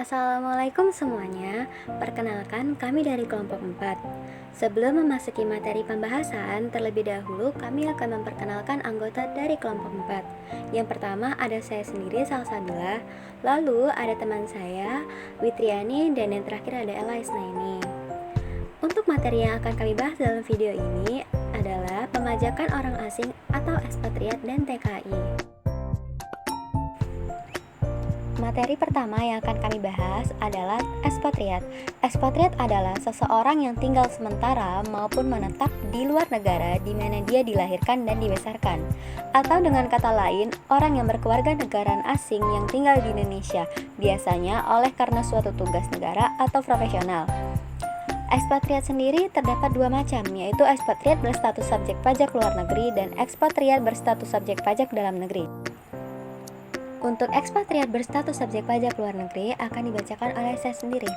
Assalamualaikum semuanya, perkenalkan kami dari kelompok 4. Sebelum memasuki materi pembahasan, terlebih dahulu kami akan memperkenalkan anggota dari kelompok 4. Yang pertama ada saya sendiri, Salsabila, lalu ada teman saya, Witriani, dan yang terakhir ada Elaisna ini. Untuk materi yang akan kami bahas dalam video ini adalah pemajakan orang asing atau ekspatriat dan TKI. Materi pertama yang akan kami bahas adalah ekspatriat. Ekspatriat adalah seseorang yang tinggal sementara maupun menetap di luar negara di mana dia dilahirkan dan dibesarkan. Atau dengan kata lain, orang yang berkeluarga negaraan asing yang tinggal di Indonesia, biasanya oleh karena suatu tugas negara atau profesional. Ekspatriat sendiri terdapat dua macam, yaitu ekspatriat berstatus subjek pajak luar negeri dan ekspatriat berstatus subjek pajak dalam negeri. Untuk ekspatriat berstatus subjek pajak luar negeri akan dibacakan oleh saya sendiri.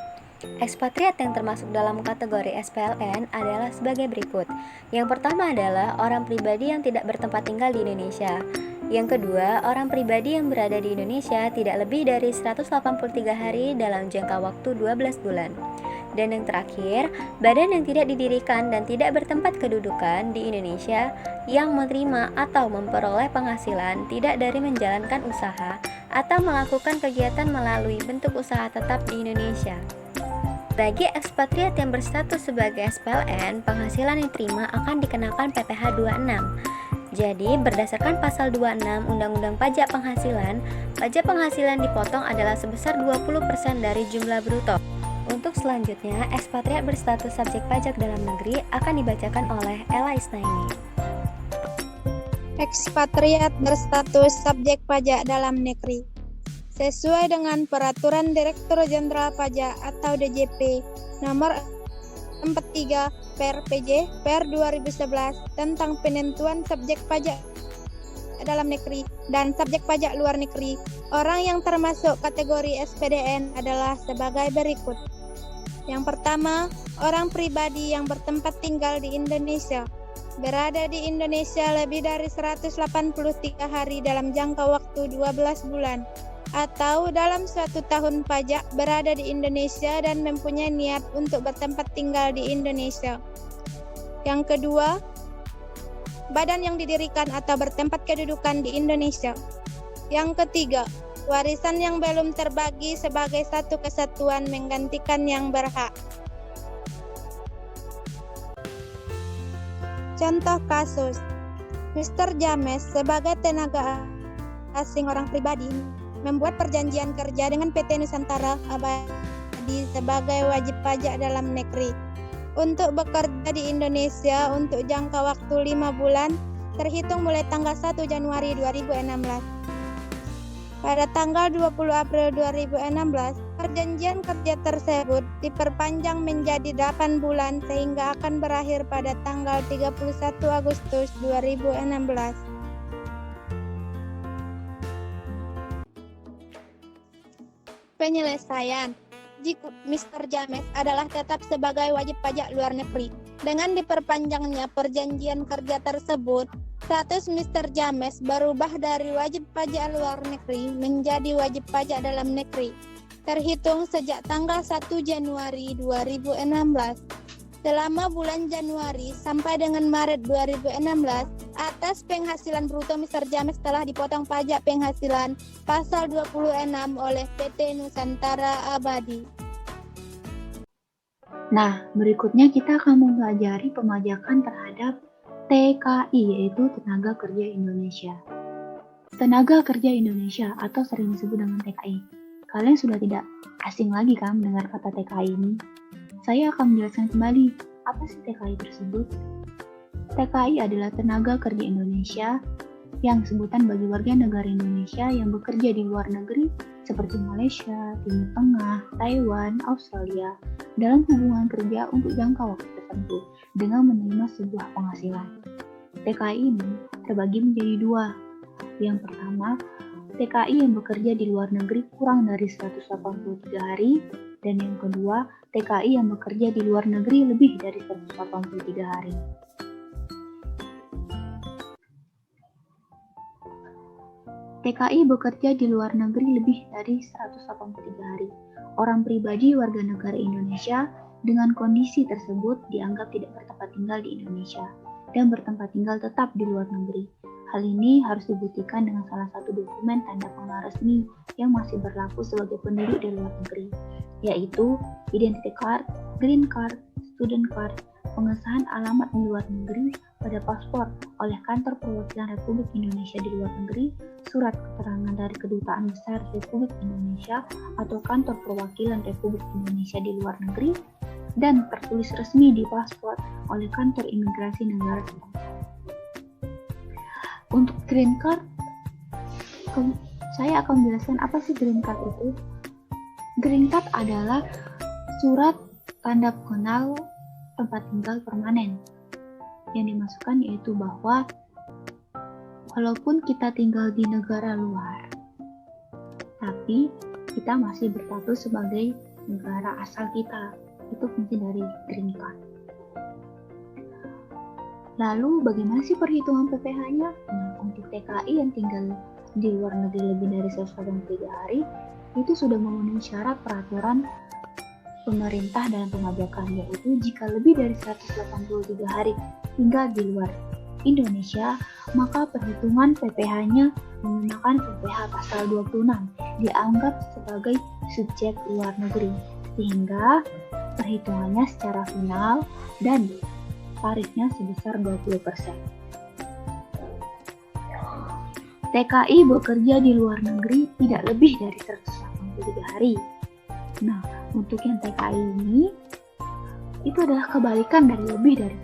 Ekspatriat yang termasuk dalam kategori SPLN adalah sebagai berikut. Yang pertama adalah orang pribadi yang tidak bertempat tinggal di Indonesia. Yang kedua, orang pribadi yang berada di Indonesia tidak lebih dari 183 hari dalam jangka waktu 12 bulan. Dan yang terakhir, badan yang tidak didirikan dan tidak bertempat kedudukan di Indonesia yang menerima atau memperoleh penghasilan tidak dari menjalankan usaha atau melakukan kegiatan melalui bentuk usaha tetap di Indonesia. Bagi ekspatriat yang berstatus sebagai SPLN, penghasilan yang diterima akan dikenakan PPh 26. Jadi, berdasarkan pasal 26 Undang-Undang Pajak pajak penghasilan dipotong adalah sebesar 20% dari jumlah bruto. Untuk selanjutnya, ekspatriat berstatus subjek pajak dalam negeri akan dibacakan oleh Elaisna ini. Ekspatriat berstatus subjek pajak dalam negeri sesuai dengan Peraturan Direktur Jenderal Pajak atau DJP nomor 43 per PJ per 2011 tentang penentuan subjek pajak dalam negeri dan subjek pajak luar negeri. Orang yang termasuk kategori SPDN adalah sebagai berikut. Yang pertama, orang pribadi yang bertempat tinggal di Indonesia, berada di Indonesia lebih dari 183 hari dalam jangka waktu 12 bulan, atau dalam suatu tahun pajak berada di Indonesia dan mempunyai niat untuk bertempat tinggal di Indonesia. Yang kedua, badan yang didirikan atau bertempat kedudukan di Indonesia. Yang ketiga, warisan yang belum terbagi sebagai satu kesatuan menggantikan yang berhak. Contoh kasus, Mr. James sebagai tenaga asing orang pribadi membuat perjanjian kerja dengan PT Nusantara Abadi sebagai wajib pajak dalam negeri untuk bekerja di Indonesia untuk jangka waktu 5 bulan terhitung mulai tanggal 1 Januari 2016. Pada tanggal 20 April 2016, perjanjian kerja tersebut diperpanjang menjadi 8 bulan sehingga akan berakhir pada tanggal 31 Agustus 2016. Penyelesaian. Jika Mr. James adalah tetap sebagai wajib pajak luar negeri, dengan diperpanjangnya perjanjian kerja tersebut, status Mr. James berubah dari wajib pajak luar negeri menjadi wajib pajak dalam negeri, terhitung sejak tanggal 1 Januari 2016. Selama bulan Januari sampai dengan Maret 2016, atas penghasilan bruto Mr. James telah dipotong pajak penghasilan pasal 26 oleh PT Nusantara Abadi. Nah, berikutnya kita akan mempelajari pemajakan terhadap TKI, yaitu Tenaga Kerja Indonesia. Tenaga Kerja Indonesia atau sering disebut dengan TKI. Kalian sudah tidak asing lagi kan mendengar kata TKI ini? Saya akan menjelaskan kembali apa sih TKI tersebut. TKI adalah Tenaga Kerja Indonesia yang sebutan bagi warga negara Indonesia yang bekerja di luar negeri seperti Malaysia, Timur Tengah, Taiwan, Australia dalam hubungan kerja untuk jangka waktu tertentu dengan menerima sebuah penghasilan. TKI ini terbagi menjadi dua. Yang pertama, TKI yang bekerja di luar negeri kurang dari 183 hari, dan yang kedua, TKI yang bekerja di luar negeri lebih dari 183 hari. TKI bekerja di luar negeri lebih dari 183 hari. Orang pribadi warga negara Indonesia dengan kondisi tersebut dianggap tidak bertempat tinggal di Indonesia dan bertempat tinggal tetap di luar negeri. Hal ini harus dibuktikan dengan salah satu dokumen tanda pengenal resmi yang masih berlaku sebagai penduduk di luar negeri, yaitu identity card, green card, student card, pengesahan alamat di luar negeri pada paspor oleh Kantor Perwakilan Republik Indonesia di luar negeri, surat keterangan dari Kedutaan Besar Republik Indonesia atau Kantor Perwakilan Republik Indonesia di luar negeri, dan tertulis resmi di paspor oleh Kantor Imigrasi negara setempat. Untuk green card, saya akan menjelaskan apa sih green card itu. Green card adalah surat tanda pengenal tempat tinggal permanen. Yang dimasukkan yaitu bahwa walaupun kita tinggal di negara luar, tapi kita masih berstatus sebagai negara asal kita. Itu fungsi dari green card. Lalu bagaimana sih perhitungan PPh-nya? Nah, untuk TKI yang tinggal di luar negeri lebih dari 183 hari, itu sudah memenuhi syarat peraturan pemerintah dalam pemajakan, yaitu jika lebih dari 183 hari tinggal di luar Indonesia, maka perhitungan PPh-nya menggunakan PPh pasal 26 dianggap sebagai subjek luar negeri, sehingga perhitungannya secara final dan tarifnya sebesar 20%. TKI bekerja di luar negeri tidak lebih dari 183 hari. Nah, untuk yang TKI ini, itu adalah kebalikan dari lebih dari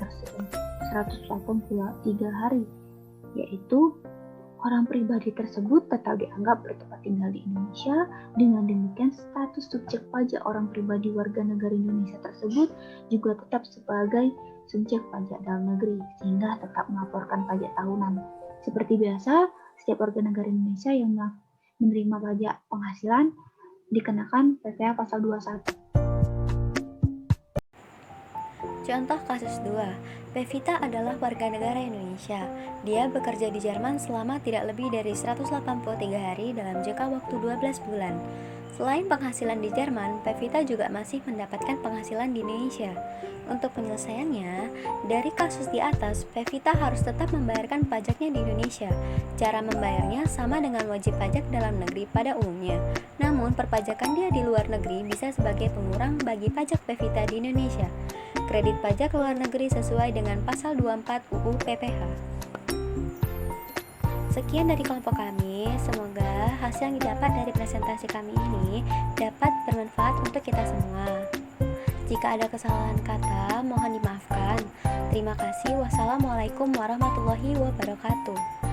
183 hari, yaitu orang pribadi tersebut tetap dianggap bertempat tinggal di Indonesia. Dengan demikian, status subjek pajak orang pribadi warga negara Indonesia tersebut juga tetap sebagai subjek pajak dalam negeri, sehingga tetap melaporkan pajak tahunan. Seperti biasa, setiap warga negara Indonesia yang menerima pajak penghasilan dikenakan PPh pasal 21. Contoh kasus 2, Pevita adalah warga negara Indonesia. Dia bekerja di Jerman selama tidak lebih dari 183 hari dalam jangka waktu 12 bulan. Selain penghasilan di Jerman, Pevita juga masih mendapatkan penghasilan di Indonesia. Untuk penyelesaiannya, dari kasus di atas, Pevita harus tetap membayarkan pajaknya di Indonesia. Cara membayarnya sama dengan wajib pajak dalam negeri pada umumnya. Namun, perpajakan dia di luar negeri bisa sebagai pengurang bagi pajak Pevita di Indonesia. Kredit pajak luar negeri sesuai dengan pasal 24 UU PPh. Sekian dari kelompok kami, semoga hasil yang didapat dari presentasi kami ini dapat bermanfaat untuk kita semua. Jika ada kesalahan kata, mohon dimaafkan. Terima kasih. Wassalamualaikum warahmatullahi wabarakatuh.